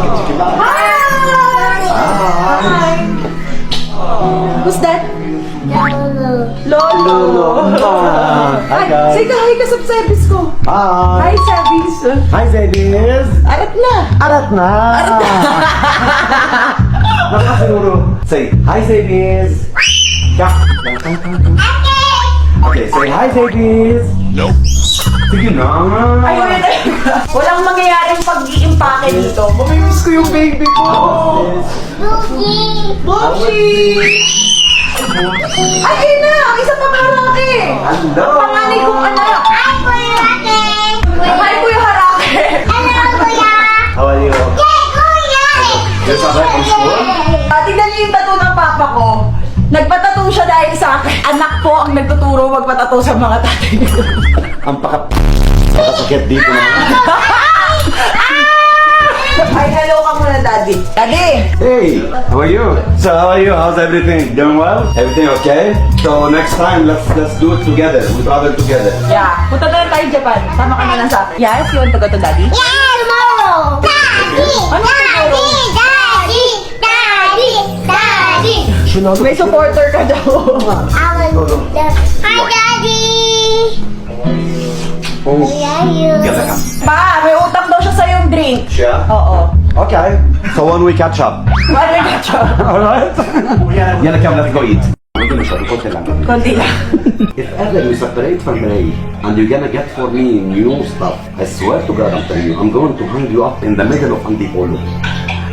Hi! Who's that? Lolo. Hi, guys. Say hi ka sa service ko. Hi, service. Hi, Zedis. Arat na. Arat na. Nakasiguro. Say, hi, Zedis. Okay, say hi, Zedis. Nope. Sige na. Ayun na. Walang mangyayaring pag-iimpake dito. Mamimiss ko yung baby ko. Boshi! Ayun na! Ang isa pang harake! Hello. Panganay kong anak! Hi, Kuya Harake! How are you? You're back from school? Tignan niyo yung tattoo ng papa ko. Nagpatattoo siya dahil sa akin. Anak ko ang nagtuturo magpatattoo sa mga tatay ko. Ang pakasakit dito na. Ay, hello ka muna, Daddy. Daddy! Hey, how are you? So how are you? How's everything? Doing well? Everything okay? So next time, let's do it together. We travel together. Yeah, punta na lang tayo Japan. Sama ka na lang sa akin. Yes, you want to go to Daddy? Ano siguro? May supporter ka daw. Hi, Daddy! Oh, Yeah, Pa, may utang daw siya sa yung drink. yeah. Oo. Okay. So when we catch up. Ano ka siya? Alright? Yalla, come, let's go eat. Konti lang. If ever you separate from Ray and you're gonna get for me new stuff, I swear to God, I'm telling you, I'm going to hang you up in the middle of Antipolo.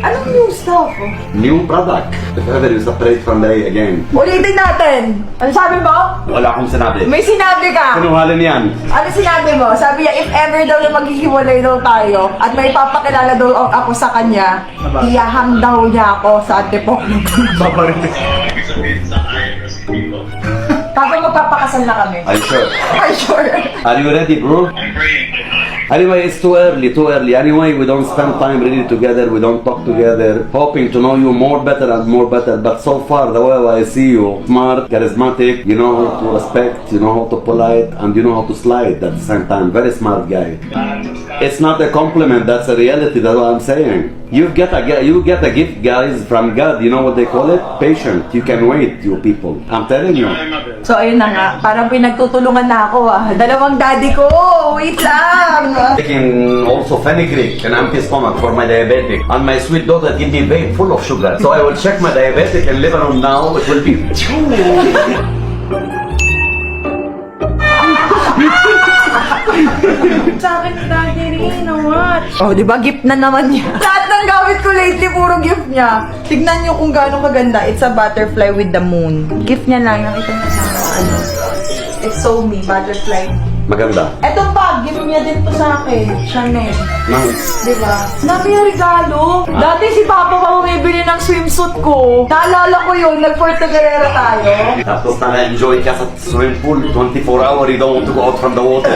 Anong new stuff? New product. If ever you separate from Ray again. Ulitin natin. Ano sabi mo? Wala akong sinabi. May sinabi ka. Kinuhalin yan. Ano sinabi mo? Sabi niya, if ever daw na maghihiwalay daw tayo at may papakilala daw ako sa kanya, iyahang daw niya ako sa Antipolo. Babarinig. Tapos magpapakasal na kami. Are you sure? Are you sure? Are you ready, bro? Anyway, it's too early. Anyway, we don't spend time really together. We don't talk together. Hoping to know you more better and more better. But so far, the way I see you, smart, charismatic, you know how to respect, you know how to polite, and you know how to slide at the same time. Very smart guy. It's not a compliment. That's a reality. That's what I'm saying. You get a gift, guys, from God. You know what they call it? Patient. You can wait, you people. I'm telling you. So ayun na nga, parang pinagtutulungan na ako ah. Dalawang daddy ko, wait lang. Taking also fenugreek and empty stomach for my diabetic, and my sweet daughter give me vein full of sugar. So I will check my diabetic in Lebanon now. It will be. Sa akin daddy rin, what? Oh, di ba gift na naman niya? Lahat ng gamit ko lately, puro gift niya. Tignan niyo kung gaano kaganda. It's a butterfly with the moon. Gift niya lang, nakita niyo sa ano. It's so me, butterfly. Maganda. Eto pa, gift niya din to sa akin. Chanel. Nice. Diba? Dami yung regalo. Dati si Papa pa bumibili ng swimsuit ko. Naalala ko yun, nag-Puerto Guerrero tayo. Tapos na-enjoy ka sa swimming pool, 24 hour, you don't want to go out from the water.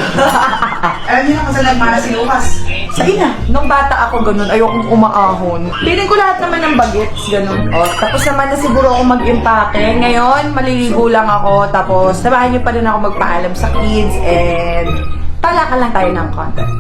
Alam niyo na kasi nagmana si Lucas. Sige na. Nung bata ako ganun, ayokong umaahon. Piling ko lahat naman ng bagets, ganun. O, tapos naman na siguro ako mag-impake. Ngayon, maliligo lang ako. Tapos, samahan niyo pa rin ako magpaalam sa kids and talaka lang tayo ng content.